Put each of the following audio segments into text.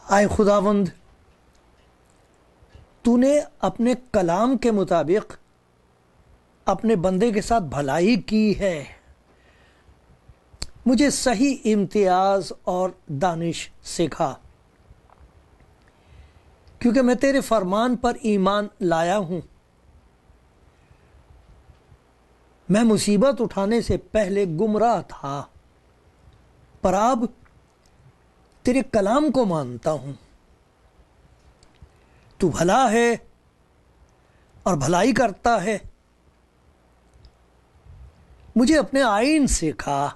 آئے خداوند، تو نے اپنے کلام کے مطابق اپنے بندے کے ساتھ بھلائی کی ہے۔ مجھے صحیح امتیاز اور دانش سکھا، کیونکہ میں تیرے فرمان پر ایمان لایا ہوں۔ میں مصیبت اٹھانے سے پہلے گمراہ تھا، پر اب تیرے کلام کو مانتا ہوں۔ تو بھلا ہے اور بھلائی کرتا ہے۔ مجھے اپنے آئین سکھا،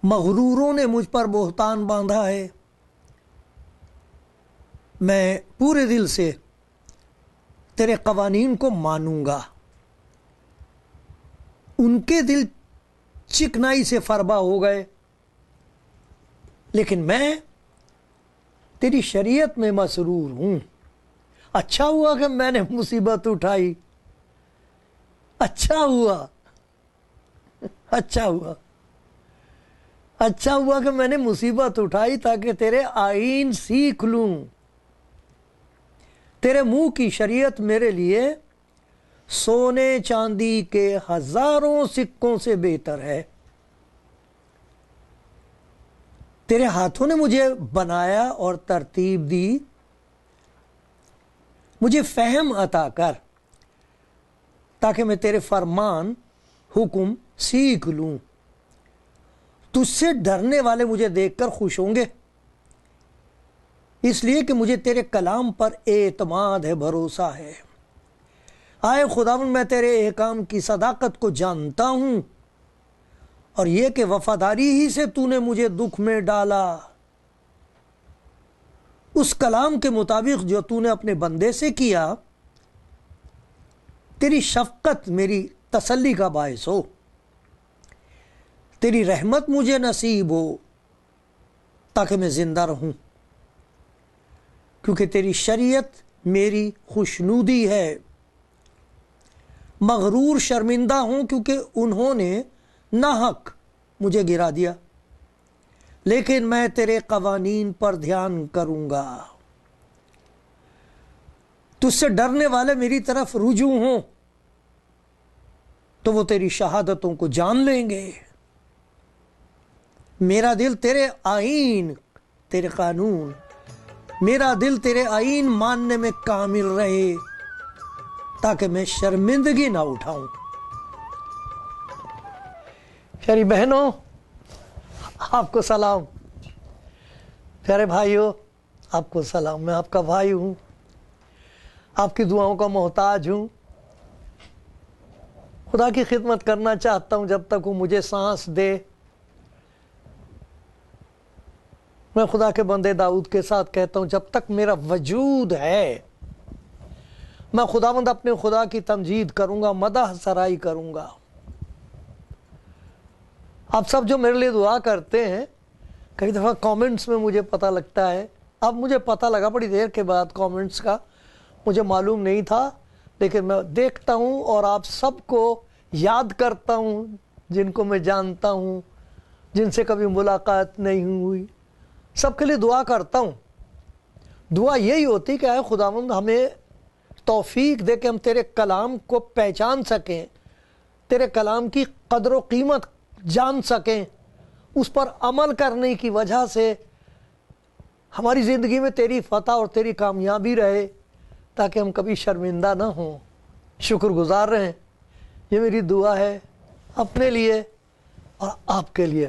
مغروروں نے مجھ پر بہتان باندھا ہے۔ میں پورے دل سے تیرے قوانین کو مانوں گا۔ ان کے دل چکنائی سے فربا ہو گئے، لیکن میں تیری شریعت میں مسرور ہوں۔ اچھا ہوا کہ میں نے مصیبت اٹھائی، اچھا ہوا کہ میں نے مصیبت اٹھائی تاکہ تیرے آئین سیکھ لوں۔ تیرے منہ کی شریعت میرے لیے سونے چاندی کے ہزاروں سکوں سے بہتر ہے۔ تیرے ہاتھوں نے مجھے بنایا اور ترتیب دی۔ مجھے فہم عطا کر تاکہ میں تیرے فرمان حکم سیکھ لوں۔ تجھ سے ڈرنے والے مجھے دیکھ کر خوش ہوں گے، اس لیے کہ مجھے تیرے کلام پر اعتماد ہے، بھروسہ ہے۔ آئے خداوند، میں تیرے احکام کی صداقت کو جانتا ہوں، اور یہ کہ وفاداری ہی سے تو نے مجھے دکھ میں ڈالا۔ اس کلام کے مطابق جو تو نے اپنے بندے سے کیا، تیری شفقت میری تسلی کا باعث ہو۔ تیری رحمت مجھے نصیب ہو تاکہ میں زندہ رہوں، کیونکہ تیری شریعت میری خوشنودی ہے۔ مغرور شرمندہ ہوں کیونکہ انہوں نے ناحق مجھے گرا دیا، لیکن میں تیرے قوانین پر دھیان کروں گا۔ تجھ سے ڈرنے والے میری طرف رجوع ہوں تو وہ تیری شہادتوں کو جان لیں گے۔ میرا دل تیرے آئین، تیرے قانون، میرا دل تیرے آئین ماننے میں کامل رہے تاکہ میں شرمندگی نہ اٹھاؤں۔ پیاری بہنوں، آپ کو سلام۔ پیارے بھائیوں، آپ کو سلام۔ میں آپ کا بھائی ہوں، آپ کی دعاؤں کا محتاج ہوں۔ خدا کی خدمت کرنا چاہتا ہوں جب تک وہ مجھے سانس دے۔ میں خدا کے بندے داؤد کے ساتھ کہتا ہوں، جب تک میرا وجود ہے میں خداوند اپنے خدا کی تمجید کروں گا، مدح سرائی کروں گا۔ آپ سب جو میرے لیے دعا کرتے ہیں، کئی دفعہ کامنٹس میں مجھے پتہ لگتا ہے، اب مجھے پتہ لگا بڑی دیر کے بعد کامنٹس کا، مجھے معلوم نہیں تھا، لیکن میں دیکھتا ہوں اور آپ سب کو یاد کرتا ہوں، جن کو میں جانتا ہوں، جن سے کبھی ملاقات نہیں ہوئی، سب کے لیے دعا کرتا ہوں۔ دعا یہی ہوتی کہ اے خداوند ہمیں توفیق دے کہ ہم تیرے کلام کو پہچان سکیں، تیرے کلام کی قدر و قیمت جان سکیں، اس پر عمل کرنے کی وجہ سے ہماری زندگی میں تیری فتح اور تیری کامیابی رہے، تاکہ ہم کبھی شرمندہ نہ ہوں، شکر گزار رہیں۔ یہ میری دعا ہے اپنے لیے اور آپ کے لیے۔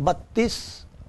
32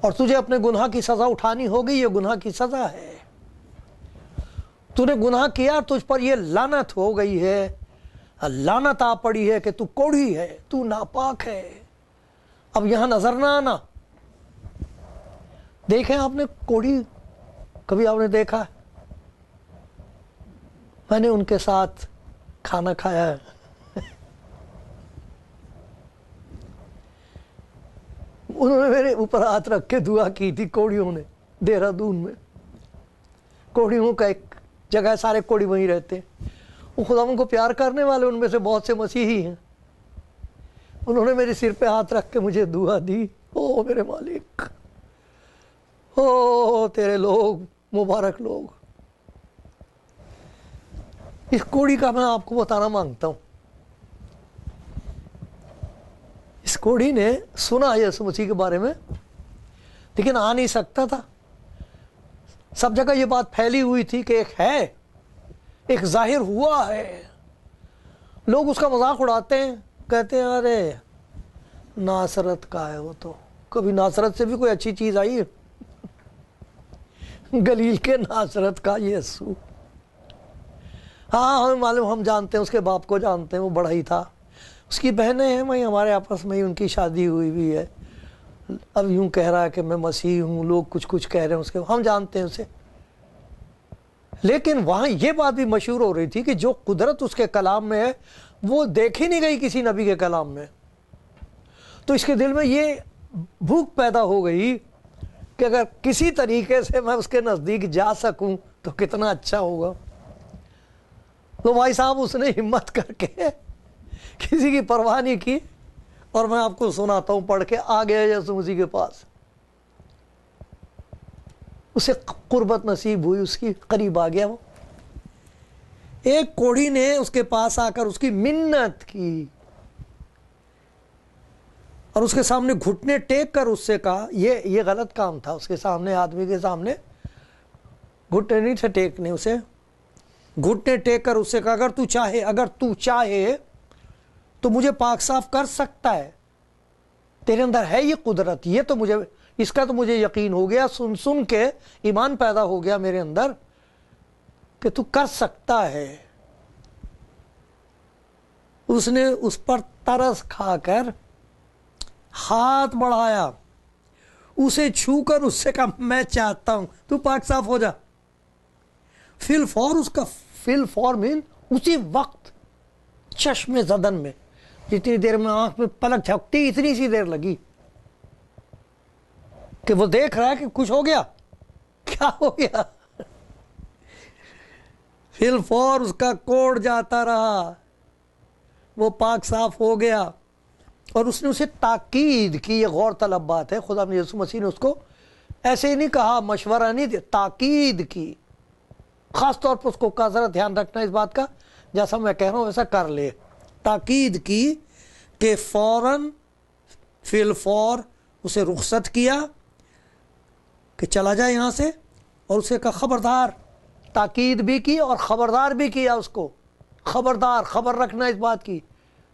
اور تجھے اپنے گناہ کی سزا اٹھانی ہوگی. یہ گناہ کی سزا ہے. تو نے گناہ کیا, تجھ پر یہ لعنت ہو گئی ہے, لعنت آ پڑی ہے کہ تو کوڑھی ہے, تو ناپاک ہے. اب یہاں نظر نہ آنا. دیکھیں آپ نے کوڑھی کبھی آپ نے دیکھا؟ میں نے ان کے ساتھ کھانا کھایا ہے. انہوں نے میرے اوپر ہاتھ رکھ کے دعا کی تھی کوڑیوں نے. دہرادون میں کوڑیوں کا ایک جگہ ہے, سارے کوڑی وہیں رہتے ہیں. وہ خدا ان کو پیار کرنے والے ان میں سے بہت سے مسیحی ہیں. انہوں نے میرے سر پہ ہاتھ رکھ کے مجھے دعا دی. او میرے مالک, او تیرے لوگ, مبارک لوگ. اس کوڑی کا میں آپ کو بتانا مانگتا ہوں. اس کوڑی نے سنا یسوع مسیح کے بارے میں, لیکن آ نہیں سکتا تھا. سب جگہ یہ بات پھیلی ہوئی تھی کہ ایک ہے, ایک ظاہر ہوا ہے. لوگ اس کا مذاق اڑاتے ہیں, کہتے ہیں ارے ناصرت کا ہے وہ. تو کبھی ناصرت سے بھی کوئی اچھی چیز آئی ہے؟ گلیل کے ناصرت کا یسوع. ہاں ہمیں معلوم, ہم جانتے ہیں, اس کے باپ کو جانتے ہیں, وہ بڑا ہی تھا. اس کی بہنیں ہیں, وہیں ہمارے آپس میں ہی ان کی شادی ہوئی بھی ہے. اب یوں کہہ رہا ہے کہ میں مسیح ہوں, لوگ کچھ کہہ رہے ہیں اس کے, ہم جانتے ہیں اسے. لیکن وہاں یہ بات بھی مشہور ہو رہی تھی کہ جو قدرت اس کے کلام میں ہے وہ دیکھی نہیں گئی کسی نبی کے کلام میں. تو اس کے دل میں یہ بھوک پیدا ہو گئی کہ اگر کسی طریقے سے میں اس کے نزدیک جا سکوں تو کتنا اچھا ہوگا. تو بھائی صاحب اس نے ہمت کر کے کسی کی پرواہ نہیں کی, اور میں آپ کو سناتا ہوں پڑھ کے. آ گیا یسوع مسیح کے پاس, اسے قربت نصیب ہوئی, اس کی قریب آ گیا. وہ ایک کوڑھی نے اس کے پاس آ کر اس کی منت کی اور اس کے سامنے گھٹنے ٹیک کر اس سے کہا, یہ غلط کام تھا. اس کے سامنے, آدمی کے سامنے گھٹنے نہیں تھے ٹیکنے, اسے گھٹنے ٹیک کر اس سے کہا اگر تو چاہے تو مجھے پاک صاف کر سکتا ہے. تیرے اندر ہے یہ قدرت, یہ تو مجھے, اس کا تو مجھے یقین ہو گیا, سن کے ایمان پیدا ہو گیا میرے اندر کہ تو کر سکتا ہے. اس نے اس پر ترس کھا کر ہاتھ بڑھایا, اسے چھو کر اس سے کہا میں چاہتا ہوں تو پاک صاف ہو جا. فی الفور مین اسی وقت چشم زدن میں, جتنی دیر میں آنکھ میں پلک جھپکتی اتنی سی دیر لگی کہ وہ دیکھ رہا ہے کہ کچھ ہو گیا. کیا ہو گیا؟ فی الفور اس کا کوڑ جاتا رہا, وہ پاک صاف ہو گیا. اور اس نے اسے تاکید کی. یہ غور طلب بات ہے, خدا یسوع مسیح نے اس کو ایسے ہی نہیں کہا, مشورہ نہیں دیا, تاکید کی. خاص طور پر اس کو کا ذرا دھیان رکھنا اس بات کا, جیسا میں کہہ رہا ہوں ویسا کر لے. تاکید کی کہ فوراً فی الفور اسے رخصت کیا کہ چلا جائے یہاں سے, اور اسے کہا خبردار. تاکید بھی کی اور خبردار بھی کیا اس کو. خبردار, خبر رکھنا اس بات کی,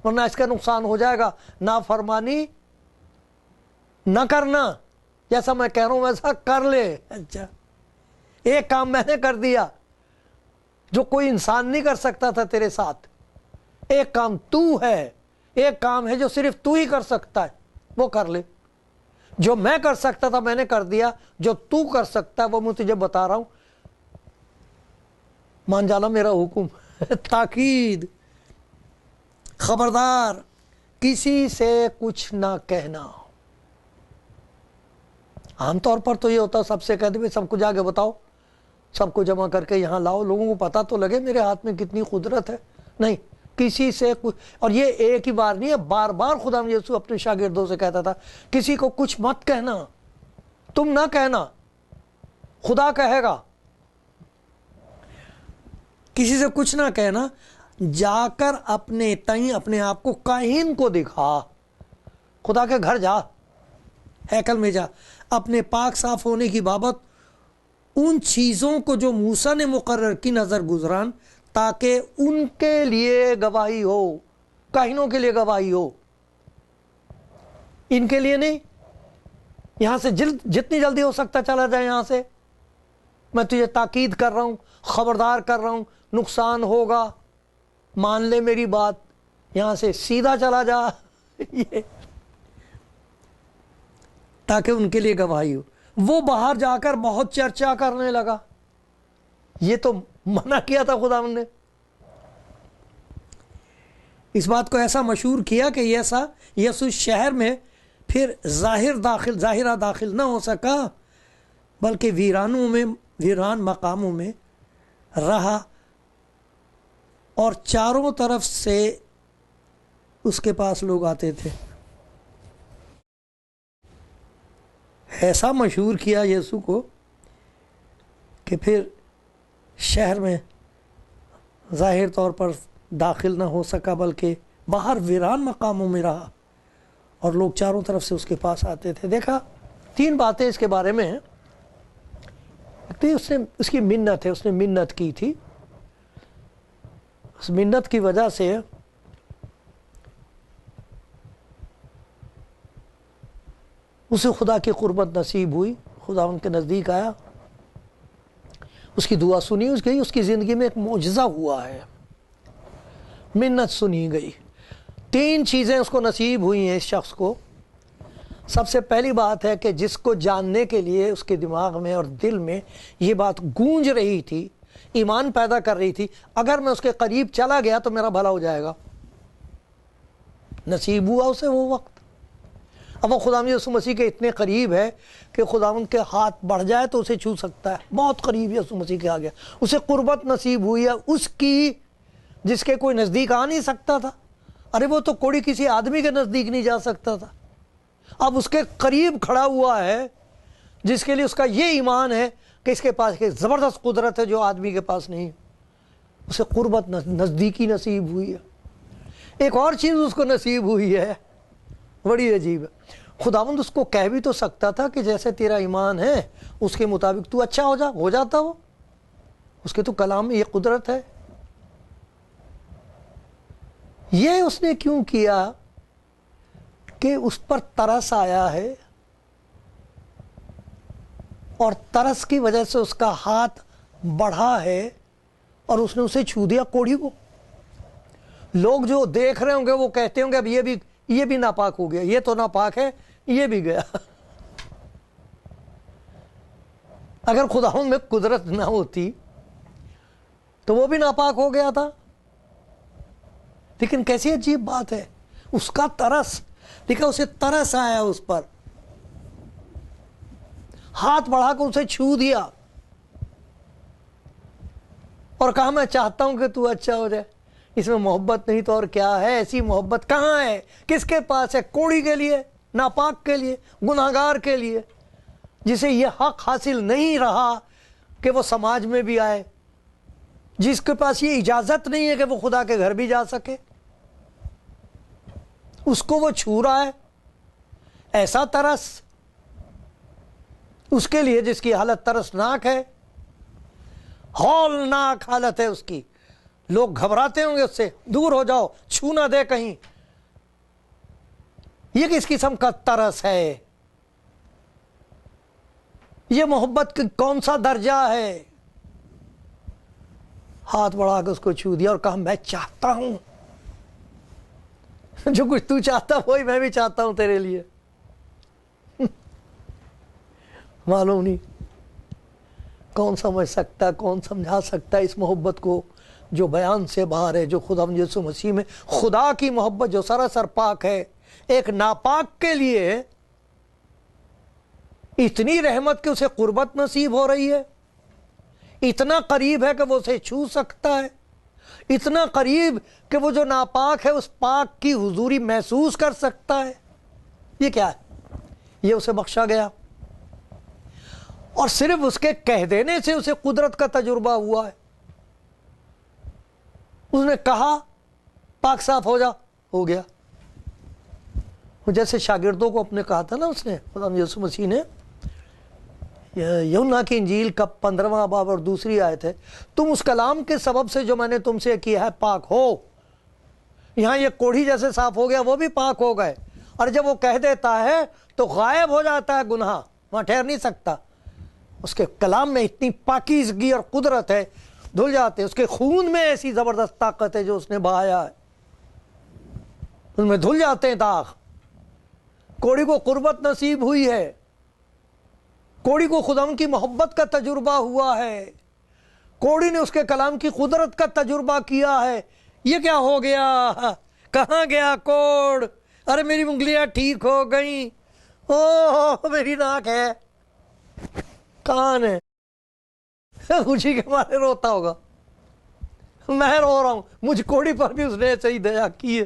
ورنہ اس کا نقصان ہو جائے گا. نافرمانی نہ کرنا, جیسا میں کہہ رہا ہوں ویسا کر لے. اچھا, ایک کام میں نے کر دیا جو کوئی انسان نہیں کر سکتا تھا تیرے ساتھ. ایک کام تو ہے, ایک کام ہے جو صرف تو ہی کر سکتا ہے, وہ کر لے. جو میں کر سکتا تھا میں نے کر دیا, جو تو کر سکتا ہے وہ میں تجھے بتا رہا ہوں, مان جانا میرا حکم. تاکید, خبردار, کسی سے کچھ نہ کہنا. عام طور پر تو یہ ہوتا سب سے کہہ دے سب کو جا کے بتاؤ, سب کو جمع کر کے یہاں لاؤ, لوگوں کو پتا تو لگے میرے ہاتھ میں کتنی قدرت ہے. نہیں, کسی سے کچھ, اور یہ ایک ہی بار نہیں ہے, بار بار خدا یسوع اپنے شاگردوں سے کہتا تھا کسی کو کچھ مت کہنا, تم نہ کہنا, خدا کہے گا. کسی سے کچھ نہ کہنا, جا کر اپنے تئیں اپنے آپ کو کاہن کو دکھا. خدا کے گھر جا, ہیکل میں جا, اپنے پاک صاف ہونے کی بابت ان چیزوں کو جو موسیٰ نے مقرر کی نظر گزران, تاکہ ان کے لیے گواہی ہو, کاہنوں کے لیے گواہی ہو, ان کے لیے نہیں. یہاں سے جتنی جلدی ہو سکتا چلا جائے یہاں سے، میں تجھے تاکید کر رہا ہوں، خبردار کر رہا ہوں، نقصان ہوگا، مان لے میری بات، یہاں سے سیدھا چلا جا یہ تاکہ ان کے لیے گواہی ہو۔ وہ باہر جا کر بہت چرچا کرنے لگا، یہ تو منع کیا تھا خداوند نے، اس بات کو ایسا مشہور کیا کہ یسوع شہر میں پھر ظاہرہ داخل نہ ہو سکا، بلکہ ویران مقاموں میں رہا، اور چاروں طرف سے اس کے پاس لوگ آتے تھے۔ ایسا مشہور کیا یسوع کو کہ پھر شہر میں ظاہر طور پر داخل نہ ہو سکا، بلکہ باہر ویران مقاموں میں رہا، اور لوگ چاروں طرف سے اس کے پاس آتے تھے۔ دیکھا 3 باتیں اس کے بارے میں ہیں۔ اس کی منت ہے، اس نے منت کی تھی، اس منت کی وجہ سے اسے خدا کی قربت نصیب ہوئی، خدا ان کے نزدیک آیا، اس کی دعا سنی گئی، اس کی زندگی میں ایک معجزہ ہوا ہے، منت سنی گئی۔ 3 چیزیں اس کو نصیب ہوئی ہیں اس شخص کو۔ سب سے پہلی بات ہے کہ جس کو جاننے کے لیے اس کے دماغ میں اور دل میں یہ بات گونج رہی تھی، ایمان پیدا کر رہی تھی، اگر میں اس کے قریب چلا گیا تو میرا بھلا ہو جائے گا، نصیب ہوا اسے وہ وقت۔ اب وہ خداوند یسوع مسیح کے اتنے قریب ہے کہ خداوند کے ہاتھ بڑھ جائے تو اسے چھو سکتا ہے، بہت قریب یسوع مسیح کے آ گیا، اسے قربت نصیب ہوئی ہے اس کی جس کے کوئی نزدیک آ نہیں سکتا تھا۔ ارے وہ تو کوڑی کسی آدمی کے نزدیک نہیں جا سکتا تھا، اب اس کے قریب کھڑا ہوا ہے جس کے لیے اس کا یہ ایمان ہے کہ اس کے پاس ایک زبردست قدرت ہے جو آدمی کے پاس نہیں، اسے قربت نزدیکی نصیب ہوئی ہے۔ ایک اور چیز اس کو نصیب ہوئی ہے، بڑی عجیب ہے۔ خداوند اس کو کہہ بھی تو سکتا تھا کہ جیسے تیرا ایمان ہے اس کے مطابق تو اچھا ہو جاتا، وہ اس کے تو کلام میں یہ قدرت ہے۔ یہ اس نے کیوں کیا کہ اس پر ترس آیا ہے، اور ترس کی وجہ سے اس کا ہاتھ بڑھا ہے اور اس نے اسے چھو دیا کوڑھی کو۔ لوگ جو دیکھ رہے ہوں گے وہ کہتے ہوں گے اب یہ بھی ناپاک ہو گیا، یہ تو ناپاک ہے، یہ بھی گیا۔ اگر خداوند میں قدرت نہ ہوتی تو وہ بھی ناپاک ہو گیا تھا۔ لیکن کیسی عجیب بات ہے، اس کا ترس، دیکھا اسے ترس آیا اس پر، ہاتھ بڑھا کر اسے چھو دیا اور کہا میں چاہتا ہوں کہ تو اچھا ہو جائے۔ اس میں محبت نہیں تو اور کیا ہے؟ ایسی محبت کہاں ہے؟ کس کے پاس ہے؟ کوڑی کے لیے، ناپاک کے لیے، گناہگار کے لیے، جسے یہ حق حاصل نہیں رہا کہ وہ سماج میں بھی آئے، جس کے پاس یہ اجازت نہیں ہے کہ وہ خدا کے گھر بھی جا سکے، اس کو وہ چھو رہا ہے۔ ایسا ترس اس کے لیے جس کی حالت ترسناک ہے، ہولناک حالت ہے اس کی، لوگ گھبراتے ہوں گے اس سے، دور ہو جاؤ، چھو نہ دے کہیں۔ یہ کس قسم کا ترس ہے؟ یہ محبت کا کون سا درجہ ہے؟ ہاتھ بڑھا کے اس کو چھو دیا اور کہا میں چاہتا ہوں، جو کچھ تو چاہتا وہی میں بھی چاہتا ہوں تیرے لیے۔ معلوم نہیں کون سمجھ سکتا، کون سمجھا سکتا اس محبت کو جو بیان سے باہر ہے، جو خداوند یسوع مسیح میں خدا کی محبت جو سراسر پاک ہے، ایک ناپاک کے لیے اتنی رحمت کہ اسے قربت نصیب ہو رہی ہے، اتنا قریب ہے کہ وہ اسے چھو سکتا ہے، اتنا قریب کہ وہ جو ناپاک ہے اس پاک کی حضوری محسوس کر سکتا ہے۔ یہ کیا ہے؟ یہ اسے بخشا گیا، اور صرف اس کے کہہ دینے سے اسے قدرت کا تجربہ ہوا ہے۔ اس نے کہا پاک صاف ہو جا، ہو گیا۔ جیسے شاگردوں کو اپنے کہا تھا نا اس نے، خدا یسوع مسیح نے، یوحنا کی انجیل کا 15واں باب اور دوسری آیت ہے، تم اس کلام کے سبب سے جو میں نے تم سے کیا ہے پاک ہو۔ یہاں یہ کوڑھی جیسے صاف ہو گیا، وہ بھی پاک ہو گئے، اور جب وہ کہہ دیتا ہے تو غائب ہو جاتا ہے گناہ، وہاں ٹھہر نہیں سکتا۔ اس کے کلام میں اتنی پاکیزگی اور قدرت ہے، دھل جاتے ہیں۔ اس کے خون میں ایسی زبردست طاقت ہے جو اس نے بہایا ہے، ان میں دھل جاتے ہیں داغ۔ کوڑی کو قربت نصیب ہوئی ہے، کوڑی کو خدا کی محبت کا تجربہ ہوا ہے، کوڑی نے اس کے کلام کی قدرت کا تجربہ کیا ہے۔ یہ کیا ہو گیا؟ کہاں گیا کوڑ؟ ارے میری انگلیاں ٹھیک ہو گئیں، اوہ میری ناک ہے، کان ہے، خوشی کے مارے روتا ہوگا۔ میں رو رہا ہوں، مجھ کوڑی پر بھی اس نے ایسے ہی دیا کی ہے،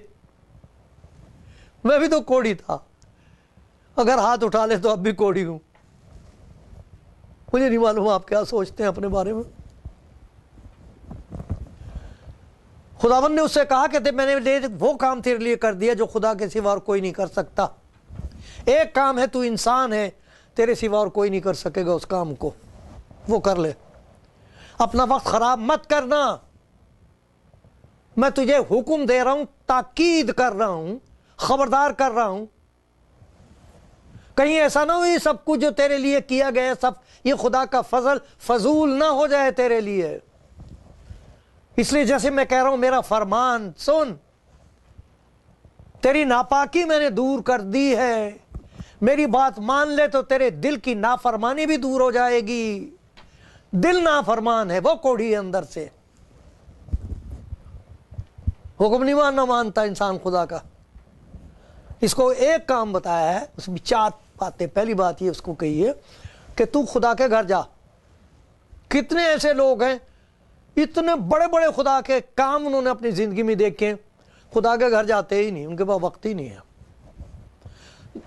میں بھی تو کوڑی تھا، اگر ہاتھ اٹھا لے تو اب بھی کوڑی ہوں۔ مجھے نہیں معلوم آپ کیا سوچتے ہیں اپنے بارے میں۔ خداوند نے اس سے کہا کہ میں نے وہ کام تیرے لیے کر دیا جو خدا کے سوا اور کوئی نہیں کر سکتا۔ ایک کام ہے، تو انسان ہے، تیرے سوا اور کوئی نہیں کر سکے گا اس کام کو، وہ کر لے۔ اپنا وقت خراب مت کرنا، میں تجھے حکم دے رہا ہوں، تاکید کر رہا ہوں، خبردار کر رہا ہوں۔ کہیں ایسا نہ ہو یہ سب کچھ جو تیرے لیے کیا گیا سب یہ خدا کا فضل فضول نہ ہو جائے تیرے لیے۔ اس لیے جیسے میں کہہ رہا ہوں، میرا فرمان سن، تیری ناپاکی میں نے دور کر دی ہے، میری بات مان لے تو تیرے دل کی نافرمانی بھی دور ہو جائے گی۔ دل نافرمان ہے، وہ کوڑھی ہے اندر سے، حکم نہیں مانتا انسان خدا کا۔ اس کو ایک کام بتایا ہے، اس میں 4 باتیں۔ پہلی بات یہ اس کو کہی ہے کہ تو خدا کے گھر جا۔ کتنے ایسے لوگ ہیں، اتنے بڑے بڑے خدا کے کام انہوں نے اپنی زندگی میں دیکھے، خدا کے گھر جاتے ہی نہیں، ان کے پاس وقت ہی نہیں ہے۔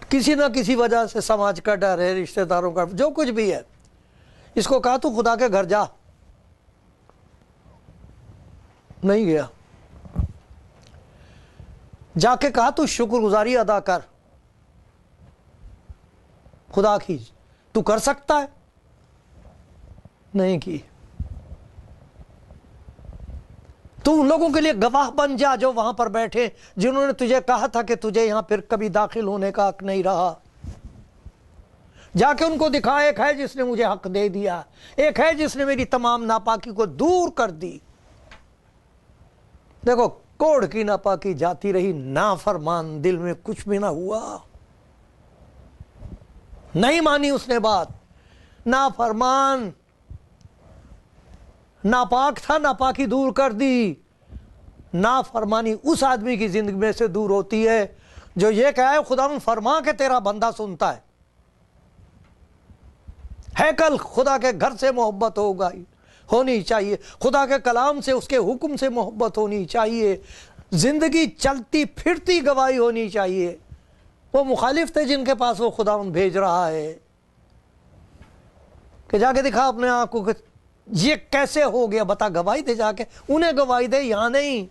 کسی نہ کسی وجہ سے، سماج کا ڈر ہے، رشتہ داروں کا، جو کچھ بھی ہے۔ اس کو کہا تو خدا کے گھر جا، نہیں گیا۔ جا کے کہا تو شکر گزاری ادا کر خدا کی، تو کر سکتا ہے، نہیں کی۔ تو ان لوگوں کے لیے گواہ بن جا جو وہاں پر بیٹھے، جنہوں نے تجھے کہا تھا کہ تجھے یہاں پھر کبھی داخل ہونے کا حق نہیں رہا۔ جا کے ان کو دکھا، ایک ہے جس نے مجھے حق دے دیا، ایک ہے جس نے میری تمام ناپاکی کو دور کر دی۔ دیکھو، کوڑ کی ناپاکی جاتی رہی، نافرمان دل میں کچھ بھی نہ ہوا، نہیں مانی اس نے بات۔ نافرمان ناپاک تھا، ناپاکی دور کر دی۔ نافرمانی اس آدمی کی زندگی میں سے دور ہوتی ہے جو یہ کہے خدا فرما کے تیرا بندہ سنتا ہے۔ ہیکل خدا کے گھر سے محبت ہونی چاہیے، خدا کے کلام سے، اس کے حکم سے محبت ہونی چاہیے، زندگی چلتی پھرتی گواہی ہونی چاہیے۔ وہ مخالف تھے جن کے پاس وہ خداوند بھیج رہا ہے کہ جا کے دکھا اپنے آپ کو کہ یہ کیسے ہو گیا، بتا، گواہی دے، جا کے انہیں گواہی دے، یہاں نہیں۔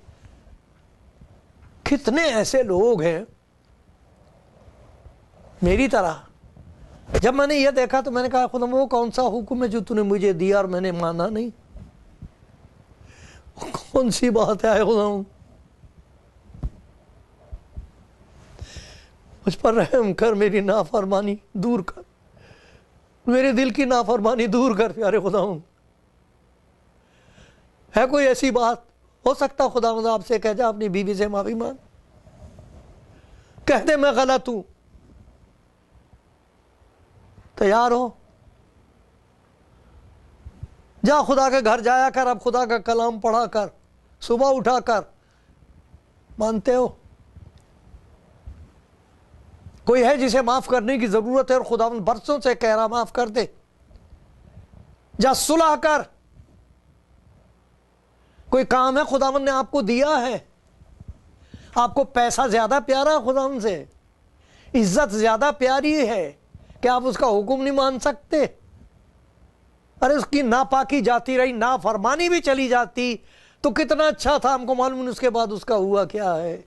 کتنے ایسے لوگ ہیں میری طرح۔ جب میں نے یہ دیکھا تو میں نے کہا خدا وہ کون سا حکم ہے جو تو نے مجھے دیا اور میں نے مانا نہیں؟ کون سی بات ہے خدا، مجھ پر رحم کر، میری نافرمانی دور کر، میرے دل کی نافرمانی دور کر پیارے خدا۔ ہے کوئی ایسی بات؟ ہو سکتا خدا آپ سے کہہ جا اپنی بیوی سے معافی مانگ، کہہ دے میں غلط ہوں، تیار ہو جا خدا کے گھر جایا کر، اب خدا کا کلام پڑھا کر، صبح اٹھا کر۔ مانتے ہو کوئی ہے جسے معاف کرنے کی ضرورت ہے اور خداوند برسوں سے کہہ رہا معاف کر دے؟ جا صلح کر۔ کوئی کام ہے خداوند نے آپ کو دیا ہے، آپ کو پیسہ زیادہ پیارا ہے خداوند سے، عزت زیادہ پیاری ہے کہ آپ اس کا حکم نہیں مان سکتے؟ ارے اس کی ناپاکی جاتی رہی، نافرمانی بھی چلی جاتی تو کتنا اچھا تھا، ہم کو معلوم نہیں اس کے بعد اس کا ہوا کیا ہے۔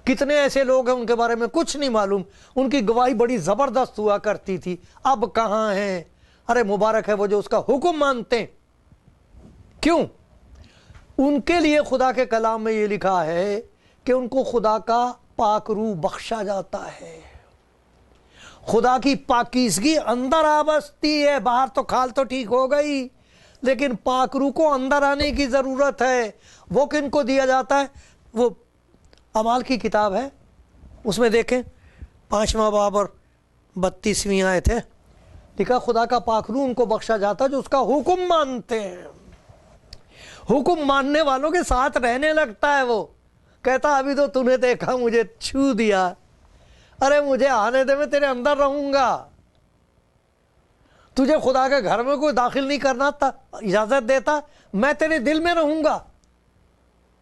کتنے ایسے لوگ ہیں ان کے بارے میں کچھ نہیں معلوم، ان کی گواہی بڑی زبردست ہوا کرتی تھی، اب کہاں ہیں؟ ارے مبارک ہے وہ جو اس کا حکم مانتے ہیں۔ کیوں؟ ان کے لیے خدا کے کلام میں یہ لکھا ہے کہ ان کو خدا کا پاک روح بخشا جاتا ہے۔ خدا کی پاکیزگی اندر آ بستی ہے، باہر تو کھال تو ٹھیک ہو گئی، لیکن پاک روح کو اندر آنے کی ضرورت ہے۔ وہ کن کو دیا جاتا ہے؟ وہ اعمال کی کتاب ہے، اس میں دیکھیں 5واں باب اور 32ویں آیت ہے، لکھا خدا کا پاک روح ان کو بخشا جاتا ہے جو اس کا حکم مانتے ہیں۔ حکم ماننے والوں کے ساتھ رہنے لگتا ہے۔ وہ کہتا ابھی تو تو نے دیکھا، مجھے چھو دیا، ارے مجھے آنے دے، میں تیرے اندر رہوں گا۔ تجھے خدا کے گھر میں کوئی داخل نہیں کرنا تھا، اجازت دیتا، میں تیرے دل میں رہوں گا۔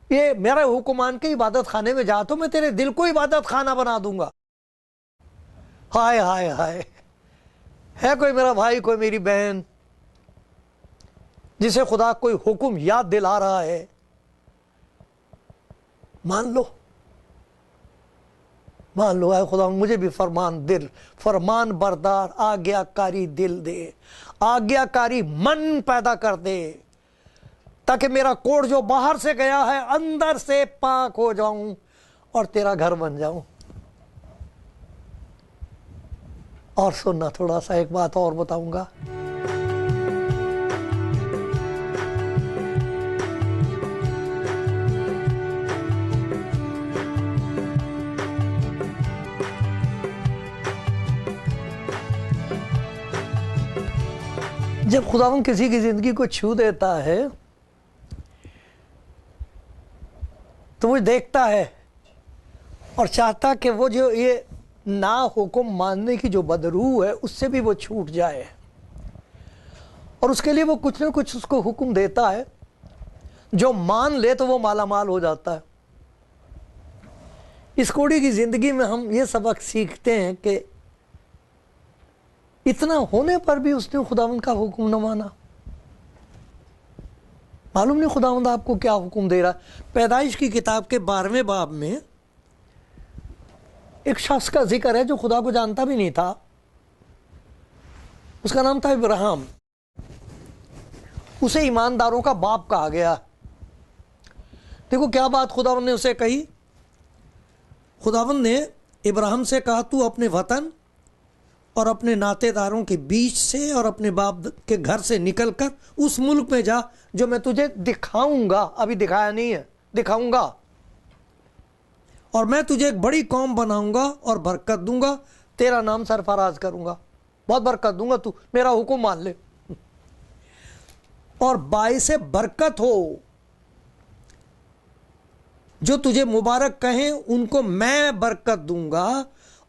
یہ میرے حکمان کے عبادت خانے میں جا تو میں تیرے دل کو عبادت خانہ بنا دوں گا۔ ہائے ہائے ہائے، ہے کوئی میرا بھائی، کوئی میری بہن جسے خدا کوئی حکم یاد دلا رہا ہے؟ مان لو، مان لو، اے خدا مجھے بھی فرمان بردار آگیا کاری دل دے، آگیا کاری من پیدا کر دے، تاکہ میرا کوڑ جو باہر سے گیا ہے اندر سے پاک ہو جاؤں اور تیرا گھر بن جاؤں۔ اور سننا، تھوڑا سا ایک بات اور بتاؤں گا۔ جب خداوند کسی کی زندگی کو چھو دیتا ہے تو وہ دیکھتا ہے اور چاہتا کہ وہ جو یہ نا حکم ماننے کی جو بدروح ہے اس سے بھی وہ چھوٹ جائے، اور اس کے لیے وہ کچھ نہ کچھ اس کو حکم دیتا ہے، جو مان لے تو وہ مالا مال ہو جاتا ہے۔ اس کوڑی کی زندگی میں ہم یہ سبق سیکھتے ہیں کہ اتنا ہونے پر بھی اس نے خداوند کا حکم نہ مانا۔ معلوم نہیں خداوند آپ کو کیا حکم دے رہا۔ پیدائش کی کتاب کے 12ویں باب میں ایک شخص کا ذکر ہے جو خدا کو جانتا بھی نہیں تھا، اس کا نام تھا ابراہیم۔ اسے ایمانداروں کا باپ کہا گیا۔ دیکھو کیا بات خداوند نے اسے کہی۔ خداوند نے ابراہیم سے کہا تو اپنے وطن اور اپنے ناطے داروں کے بیچ سے اور اپنے باپ کے گھر سے نکل کر اس ملک میں جا جو میں تجھے دکھاؤں گا، ابھی دکھایا نہیں ہے، دکھاؤں گا، اور میں تجھے ایک بڑی قوم بناؤں گا اور برکت دوں گا، تیرا نام سرفراز کروں گا، بہت برکت دوں گا، تو میرا حکم مان لے اور باعث برکت ہو۔ جو تجھے مبارک کہیں ان کو میں برکت دوں گا،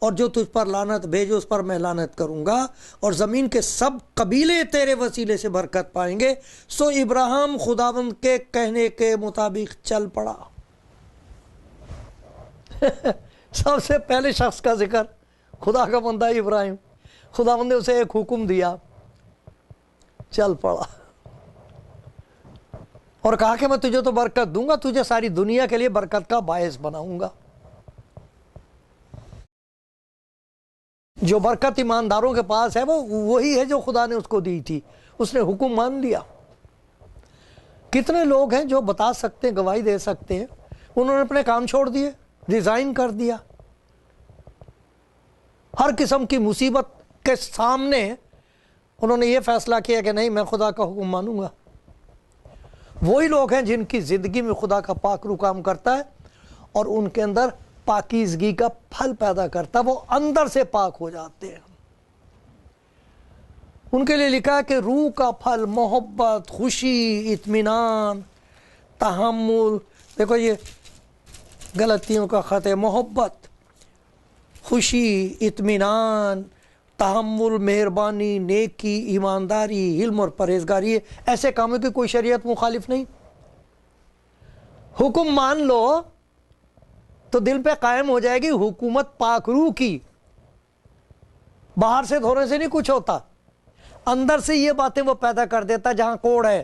اور جو تجھ پر لعنت بھیجو اس پر میں لعنت کروں گا، اور زمین کے سب قبیلے تیرے وسیلے سے برکت پائیں گے۔ سو ابراہیم خداوند کے کہنے کے مطابق چل پڑا۔ سب سے پہلے شخص کا ذکر خدا کا بندہ ابراہیم، خداوند نے اسے ایک حکم دیا، چل پڑا اور کہا کہ میں تجھے تو برکت دوں گا، تجھے ساری دنیا کے لیے برکت کا باعث بناؤں گا۔ جو برکت ایمانداروں کے پاس ہے وہ وہی ہے جو خدا نے اس کو دی تھی، اس نے حکم مان لیا۔ کتنے لوگ ہیں جو بتا سکتے ہیں، گواہی دے سکتے ہیں، انہوں نے اپنے کام چھوڑ دیے، ریزائن کر دیا، ہر قسم کی مصیبت کے سامنے انہوں نے یہ فیصلہ کیا کہ نہیں میں خدا کا حکم مانوں گا۔ وہی لوگ ہیں جن کی زندگی میں خدا کا پاک روح کام کرتا ہے اور ان کے اندر پاکیزگی کا پھل پیدا کرتا ہے، وہ اندر سے پاک ہو جاتے ہیں۔ ان کے لیے لکھا ہے کہ روح کا پھل محبت، خوشی، اطمینان، تحمل، دیکھو یہ غلطیوں کا خط ہے، محبت، خوشی، اطمینان، تحمل، مہربانی، نیکی، ایمانداری، علم اور پرہیزگاری، ایسے کاموں کی کوئی شریعت مخالف نہیں۔ حکم مان لو تو دل پہ قائم ہو جائے گی حکومت پاک روح کی۔ باہر سے دھونے سے نہیں کچھ ہوتا، اندر سے یہ باتیں وہ پیدا کر دیتا جہاں کوڑ ہے،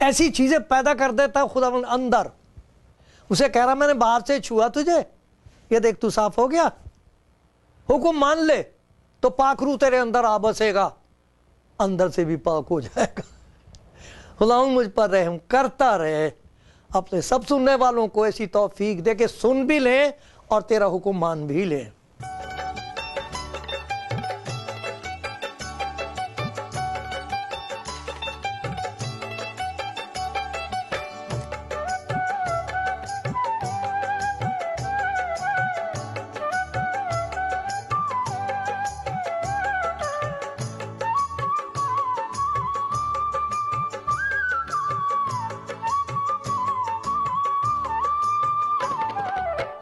ایسی چیزیں پیدا کر دیتا خدا اندر۔ اسے کہہ رہا میں نے باہر سے چھوا تجھے، یہ دیکھ تو صاف ہو گیا، حکم مان لے تو پاک روح تیرے اندر آ بسے گا، اندر سے بھی پاک ہو جائے گا۔ خدا مجھ پر رحم کرتا رہے، اپنے سب سننے والوں کو ایسی توفیق دے کہ سن بھی لیں اور تیرا حکم مان بھی لیں.